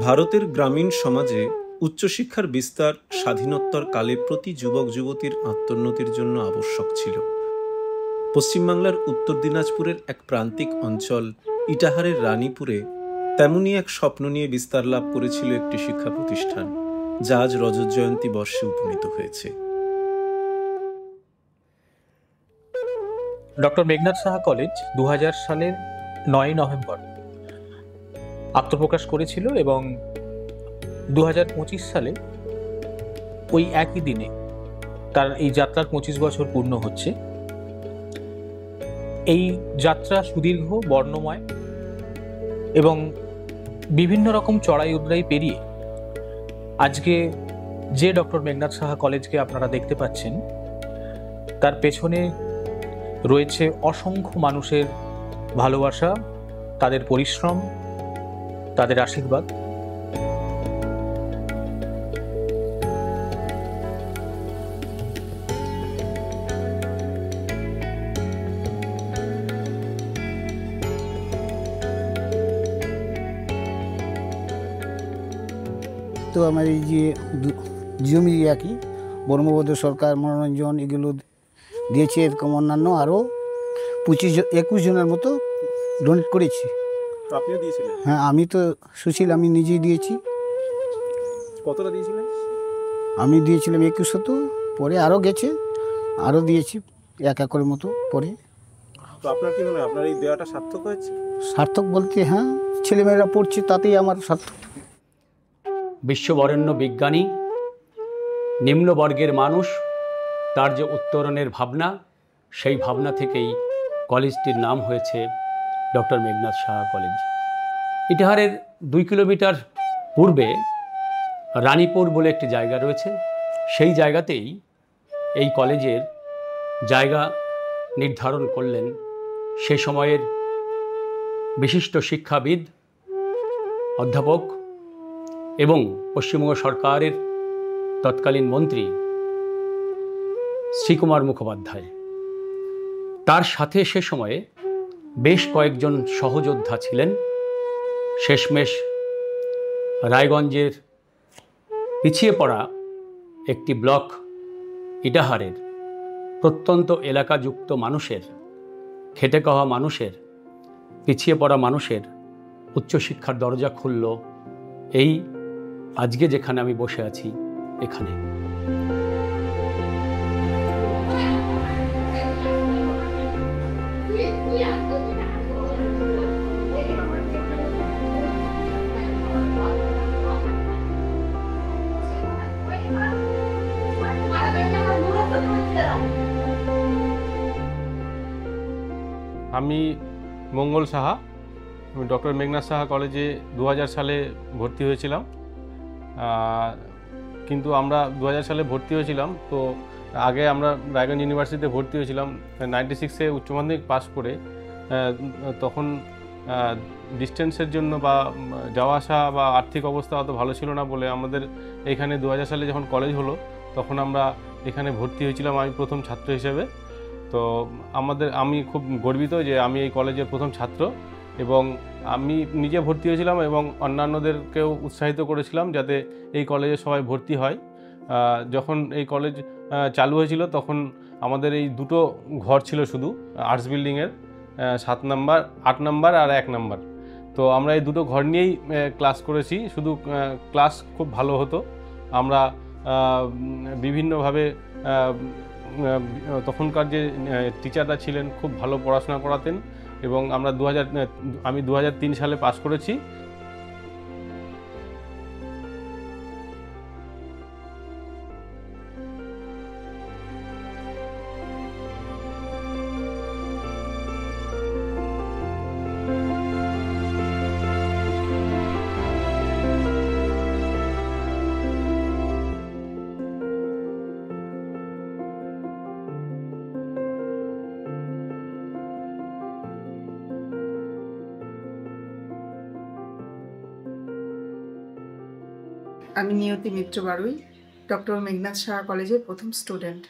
ভারতের গ্রামীণ সমাজে উচ্চশিক্ষার বিস্তার স্বাধীনোত্তর কালে প্রতি যুবক যুবতীর আত্মোন্নতির জন্য আবশ্যক ছিল। পশ্চিমবাংলার উত্তর দিনাজপুরের এক প্রান্তিক অঞ্চল ইটাহারের রানীপুরে তেমনই এক স্বপ্ন নিয়ে বিস্তার লাভ করেছিল একটি শিক্ষা প্রতিষ্ঠান, যা আজ রজত জয়ন্তী বর্ষে উপনীত হয়েছে। ডক্টর মেঘনাদ সাহা কলেজ 2000 সালের 9 নভেম্বর আত্মপ্রকাশ করেছিল এবং 2025 সালে ওই একই দিনে তার এই যাত্রার 25 বছর পূর্ণ হচ্ছে। এই যাত্রা সুদীর্ঘ, বর্ণময় এবং বিভিন্ন রকম চড়াই উৎরাই পেরিয়ে আজকে যে ডক্টর মেঘনাদ সাহা কলেজকে আপনারা দেখতে পাচ্ছেন, তার পেছনে রয়েছে অসংখ্য মানুষের ভালোবাসা, তাদের পরিশ্রম, তাদের আশীর্বাদ। তো আমার এই যে জমি একই ব্রহ্মবদ্ধ সরকার, মনোরঞ্জন এগুলো দিয়েছে, এরকম অন্যান্য আরও 21 জনের মতো ডোনেট করেছি। আপনিও দিয়েছিলেন? হ্যাঁ, আমি তো সুশীল, আমি নিজেই দিয়েছি। কতটা দিয়েছিলেন? আমি দিয়েছিলাম 2100, পরে আরও গেছে, আরও দিয়েছি 1 একরের মতো পরে। তো আপনার কি মনে হয় আপনার এই দেওয়াটা সার্থক হয়েছে? সার্থক বলতে হ্যাঁ, ছেলেমেয়েরা পড়ছে তাতেই আমার সার্থক। বিশ্ববরেণ্য বিজ্ঞানী, নিম্নবর্গের মানুষ, তার যে উত্তরণের ভাবনা, সেই ভাবনা থেকেই কলেজটির নাম হয়েছে ডক্টর মেঘনাদ সাহা কলেজ। ইটাহারের 2 কিলোমিটার পূর্বে রানীপুর বলে একটি জায়গা রয়েছে, সেই জায়গাতেই এই কলেজের জায়গা নির্ধারণ করলেন সে সময়ের বিশিষ্ট শিক্ষাবিদ, অধ্যাপক এবং পশ্চিমবঙ্গ সরকারের তৎকালীন মন্ত্রী শ্রীকুমার মুখোপাধ্যায়। তার সাথে সে সময়ে বেশ কয়েকজন সহযোদ্ধা ছিলেন। শেষমেশ রায়গঞ্জের পিছিয়ে পড়া একটি ব্লক ইটাহারের প্রত্যন্ত এলাকাযুক্ত মানুষের, খেটে খাওয়া মানুষের, পিছিয়ে পড়া মানুষের উচ্চশিক্ষার দরজা খুলল এই আজকে যেখানে আমি বসে আছি এখানে। আমি মঙ্গল সাহা, আমি ডক্টর মেঘনাদ সাহা কলেজে 2000 সালে ভর্তি হয়েছিলাম। কিন্তু আমরা 2000 সালে ভর্তি হয়েছিলাম, তো আগে আমরা রায়গঞ্জ ইউনিভার্সিটিতে ভর্তি হয়েছিলাম 96-এ উচ্চ মাধ্যমিক পাস করে। তখন ডিস্টেন্সের জন্য বা যাওয়া আসা বা আর্থিক অবস্থা অত ভালো ছিল না বলে আমাদের এখানে 2000 সালে যখন কলেজ হলো তখন আমরা এখানে ভর্তি হয়েছিলাম, আমি প্রথম ছাত্র হিসেবে। তো আমি খুব গর্বিত যে আমি এই কলেজের প্রথম ছাত্র, এবং আমি নিজে ভর্তি হয়েছিলাম এবং অন্যান্যদেরকেও উৎসাহিত করেছিলাম যাতে এই কলেজে সবাই ভর্তি হয়। যখন এই কলেজ চালু হয়েছিল তখন আমাদের এই 2টো ঘর ছিল শুধু আর্টস বিল্ডিংয়ের, 7 নম্বর, 8 নম্বর আর 1 নম্বর। তো আমরা এই 2টো ঘর নিয়েই ক্লাস করেছি। শুধু ক্লাস খুব ভালো হতো, আমরা বিভিন্নভাবে তখনকার যে টিচাররা ছিলেন খুব ভালো পড়াশোনা করাতেন, এবং আমরা আমি 2003 সালে পাস করেছি। আমি নিয়তি মিত্র বাড়ুই, ডক্টর মেঘনাদ সাহা কলেজের প্রথম স্টুডেন্ট।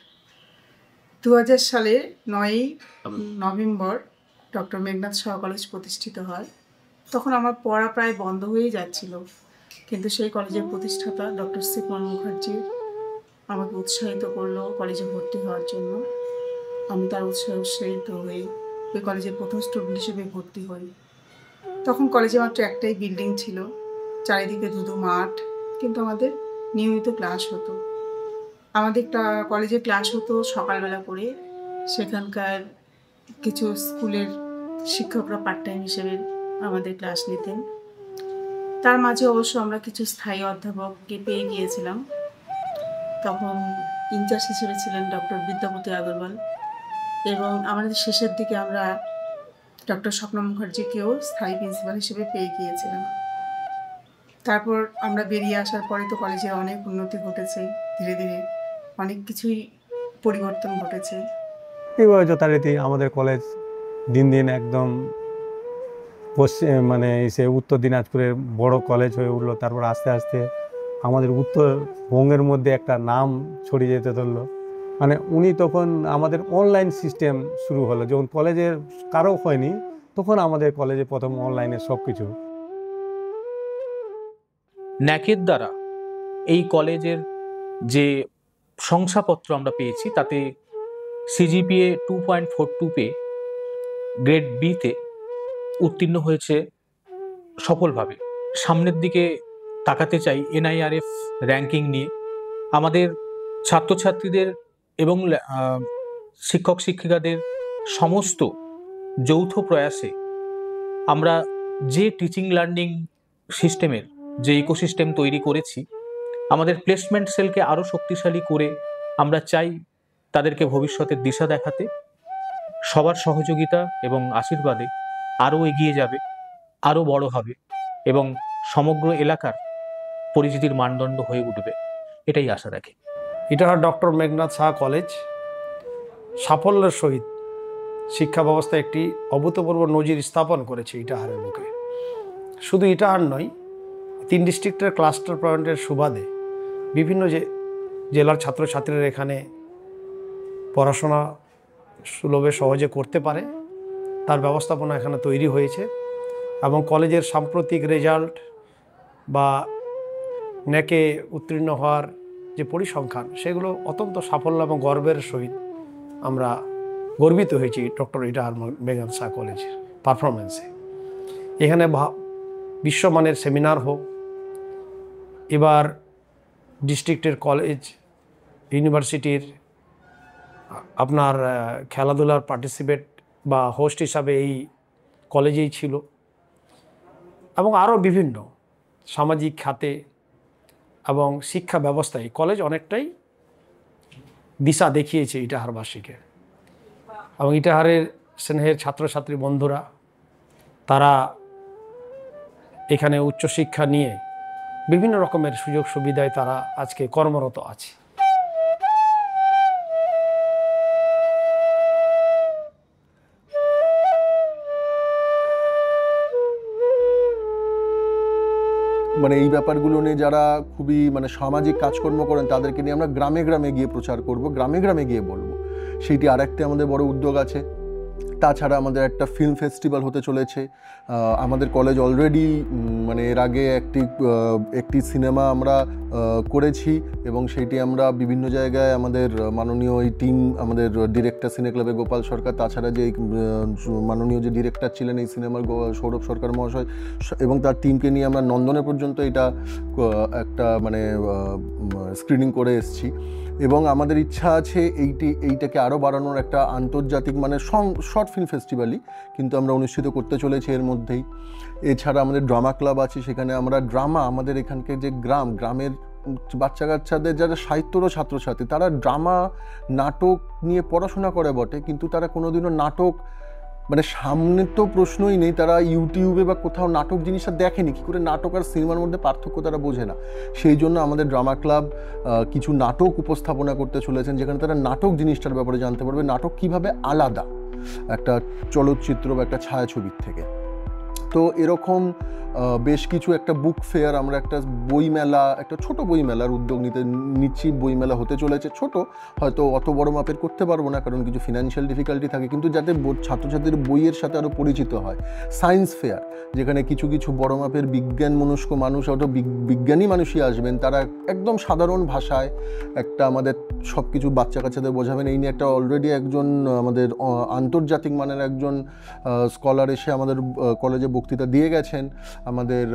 2000 সালে 9 November doctor Meghnad Saha college প্রতিষ্ঠিত হয়। তখন আমার পড়া প্রায় বন্ধ হয়ে যাচ্ছিল, কিন্তু সেই কলেজের প্রতিষ্ঠাতা ডক্টর শ্রীপন মুখার্জি আমাকে উৎসাহিত করলো কলেজে ভর্তি হওয়ার জন্য। আমি তার উৎসাহিত হয়ে ওই কলেজের প্রথম স্টুডেন্ট হিসেবে ভর্তি হই। তখন কলেজে মাত্র একটাই বিল্ডিং ছিল, চারিদিকে ধুধু মাঠ, কিন্তু আমাদের নিয়মিত ক্লাস হতো। আমাদের কলেজে ক্লাস হতো সকালবেলা করে। সেখানকার কিছু স্কুলের শিক্ষকরা পার্ট টাইম হিসেবে আমাদের ক্লাস নিতেন। তার মাঝে অবশ্য আমরা কিছু স্থায়ী অধ্যাপককে পেয়ে গিয়েছিলাম। তখন ইনচার্জ হিসেবে ছিলেন ডক্টর বিদ্যাপতি আগরওয়াল, এবং আমাদের শেষের দিকে আমরা ডক্টর স্বপ্ন মুখার্জিকেও স্থায়ী প্রিন্সিপাল হিসেবে পেয়ে গিয়েছিলাম। তারপর আমরা বেরিয়ে আসার পরে তো কলেজের অনেক উন্নতি ঘটেছে, ধীরে ধীরে অনেক কিছুই পরিবর্তন ঘটেছে। এইভাবে যথারীতি আমাদের কলেজ দিন দিন একদম মানে সে উত্তর দিনাজপুরের বড় কলেজ হয়ে উঠলো। তারপর আস্তে আস্তে আমাদের উত্তরবঙ্গের মধ্যে একটা নাম ছড়িয়ে যেতে ধরলো। মানে উনি তখন আমাদের অনলাইন সিস্টেম শুরু হলো, যখন কলেজের কারো হয়নি তখন আমাদের কলেজে প্রথম অনলাইনে সব কিছু। ন্যাকের দ্বারা এই কলেজের যে শংসাপত্র আমরা পেয়েছি তাতে সিজিপিএ 2.42 পেয়ে গ্রেড বিতে উত্তীর্ণ হয়েছে সফলভাবে। সামনের দিকে তাকাতে চাই এনআইআরএফ র্যাঙ্কিং নিয়ে। আমাদের ছাত্রছাত্রীদের এবং শিক্ষক শিক্ষিকাদের সমস্ত যৌথ প্রয়াসে আমরা যে টিচিং লার্নিং সিস্টেমের যে ইকোসিস্টেম তৈরি করেছি, আমাদের প্লেসমেন্ট সেলকে আরও শক্তিশালী করে আমরা চাই তাদেরকে ভবিষ্যতের দিশা দেখাতে। সবার সহযোগিতা এবং আশীর্বাদে আরও এগিয়ে যাবে, আরও বড় হবে এবং সমগ্র এলাকার পরিচিতির মানদণ্ড হয়ে উঠবে, এটাই আশা রাখি। ইটাহার ডক্টর মেঘনাথ সাহা কলেজ সাফল্যের সহিত শিক্ষা ব্যবস্থায় একটি অভূতপূর্ব নজির স্থাপন করেছে ইটাহারের বুকে। শুধু ইটাহার নয়, 3 ডিস্ট্রিক্টের ক্লাস্টার পয়েন্টের সুবাদে বিভিন্ন জেলার ছাত্রছাত্রীরা এখানে পড়াশোনা সুলভে সহজে করতে পারে, তার ব্যবস্থাপনা এখানে তৈরি হয়েছে। এবং কলেজের সাম্প্রতিক রেজাল্ট বা ন্যাকে উত্তীর্ণ হওয়ার যে পরিসংখ্যান, সেগুলো অত্যন্ত সাফল্য এবং গর্বের সহিত আমরা গর্বিত হয়েছি ডক্টর ইটাহার মেঘনাথ সাহা কলেজের পারফরমেন্সে। এখানে বিশ্বমানের সেমিনার হোক, এবার ডিস্ট্রিক্টের কলেজ ইউনিভার্সিটির আপনার খেলাধুলার পার্টিসিপেট বা হোস্ট হিসাবে এই কলেজেই ছিল, এবং আরও বিভিন্ন সামাজিক খাতে এবং শিক্ষা ব্যবস্থায় কলেজ অনেকটাই দিশা দেখিয়েছে ইটাহারবাসীকে। এবং ইটাহারের স্নেহের ছাত্রছাত্রী বন্ধুরা, তারা এখানে উচ্চশিক্ষা নিয়ে বিভিন্ন রকমের সুযোগ সুবিধায় তারা আজকে কর্মরত আছে। মানে এই ব্যাপারগুলো নিয়ে যারা খুবই মানে সামাজিক কাজকর্ম করেন তাদেরকে নিয়ে আমরা গ্রামে গ্রামে গিয়ে প্রচার করব, গ্রামে গ্রামে গিয়ে বলবো। সেইটি আরেকটি আমাদের বড় উদ্যোগ আছে। তাছাড়া আমাদের একটা ফিল্ম ফেস্টিভ্যাল হতে চলেছে। আমাদের কলেজ অলরেডি মানে এর আগে একটি সিনেমা আমরা করেছি এবং সেইটি আমরা বিভিন্ন জায়গায় আমাদের মাননীয় এই টিম, আমাদের ডিরেক্টর সিনে ক্লাবে গোপাল সরকার, তাছাড়া যে মাননীয় যে ডিরেক্টর ছিলেন এই সিনেমার সৌরভ সরকার মহাশয় এবং তার টিমকে নিয়ে আমরা নন্দনে পর্যন্ত এটা একটা মানে স্ক্রিনিং করে এসেছি। এবং আমাদের ইচ্ছা আছে এইটাকে আরও বাড়ানোর, একটা আন্তর্জাতিক মানে শর্ট ফিল্ম ফেস্টিভ্যালই কিন্তু আমরা অনুষ্ঠিত করতে চলেছি এর মধ্যেই। এছাড়া আমাদের ড্রামা ক্লাব আছে, সেখানে আমরা আমাদের এখানকার যে গ্রামের বাচ্চা কাচ্চাদের যারা সাহিত্যরও ছাত্রছাত্রী, তারা ড্রামা নাটক নিয়ে পড়াশোনা করে বটে, কিন্তু তারা কোনোদিনও নাটক মানে সামনে তো প্রশ্নই নেই, তারা ইউটিউবে বা কোথাও নাটক জিনিসটা দেখেনি, কী করে নাটক আর সিনেমার মধ্যে পার্থক্য তারা বোঝে না। সেই জন্য আমাদের ড্রামা ক্লাব কিছু নাটক উপস্থাপনা করতে চলেছেন, যেখানে তারা নাটক জিনিসটার ব্যাপারে জানতে পারবে, নাটক কিভাবে আলাদা একটা চলচ্চিত্র বা একটা ছায়াছবির থেকে। তো এরকম বেশ কিছু একটা বুক ফেয়ার, আমরা একটা বইমেলা, একটা ছোট বইমেলার উদ্যোগ নিচ্ছি। বইমেলা হতে চলেছে, ছোট, হয়তো অত বড় মাপের করতে পারবো না কারণ কিছু ফিনান্সিয়াল ডিফিকাল্টি থাকে, কিন্তু যাতে ছাত্রছাত্রীদের বইয়ের সাথে আরও পরিচিত হয়। সায়েন্স ফেয়ার, যেখানে কিছু কিছু বড় মাপের বিজ্ঞান মনস্ক মানুষ, অত বিজ্ঞানী মানুষই আসবেন, তারা একদম সাধারণ ভাষায় একটা আমাদের সব কিছু বাচ্চা কাচ্চাদের বোঝাবেন। এই নিয়ে একটা অলরেডি একজন আমাদের আন্তর্জাতিক মানের একজন স্কলার এসে আমাদের কলেজে বক্তৃতা দিয়ে গেছেন আমাদের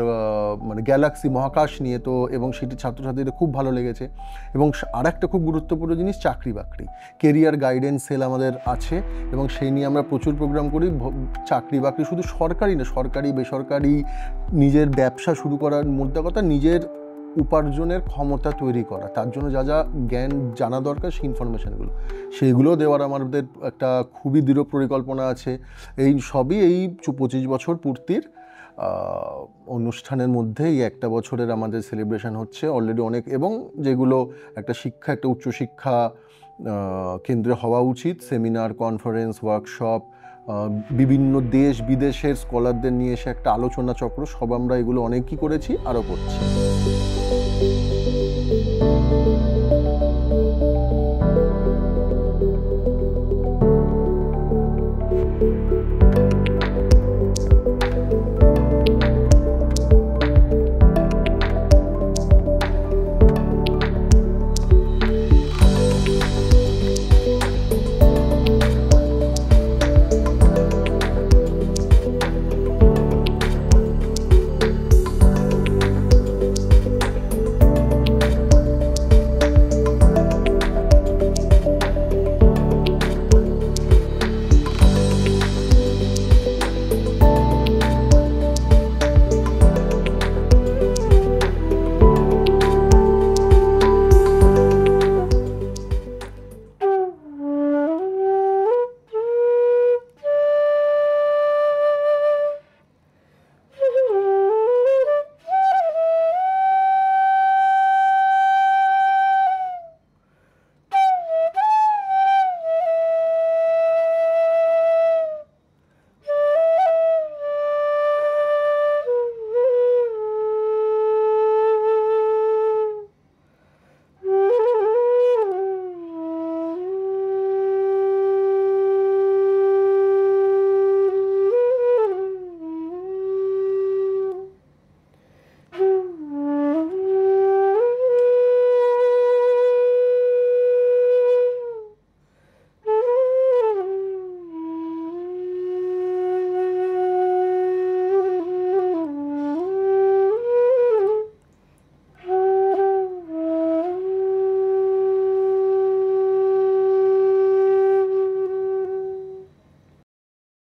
মানে গ্যালাক্সি, মহাকাশ নিয়ে। তো এবং সেটি ছাত্রছাত্রীদের খুব ভালো লেগেছে। এবং আর একটা খুব গুরুত্বপূর্ণ জিনিস, চাকরি বাকরি, কেরিয়ার গাইডেন্স সেল আমাদের আছে এবং সেই নিয়ে আমরা প্রচুর প্রোগ্রাম করি। চাকরি বাকরি শুধু সরকারি না, সরকারি বেসরকারি, নিজের ব্যবসা শুরু করার মোদ্দা কথা নিজের উপার্জনের ক্ষমতা তৈরি করা, তার জন্য যা যা জ্ঞান জানা দরকার সেই ইনফরমেশানগুলো, সেইগুলো দেওয়ার আমাদের একটা খুবই দৃঢ় পরিকল্পনা আছে। এই সবই এই 25 বছর পূর্তির অনুষ্ঠানের মধ্যে এই একটা বছরের আমাদের সেলিব্রেশন হচ্ছে অলরেডি অনেক, এবং যেগুলো একটা শিক্ষা, একটা উচ্চশিক্ষা কেন্দ্রে হওয়া উচিত, সেমিনার, কনফারেন্স, ওয়ার্কশপ, বিভিন্ন দেশ বিদেশের স্কলারদের নিয়ে এসে একটা আলোচনা চক্র, সব আমরা এগুলো অনেকই করেছি, আরও করছি।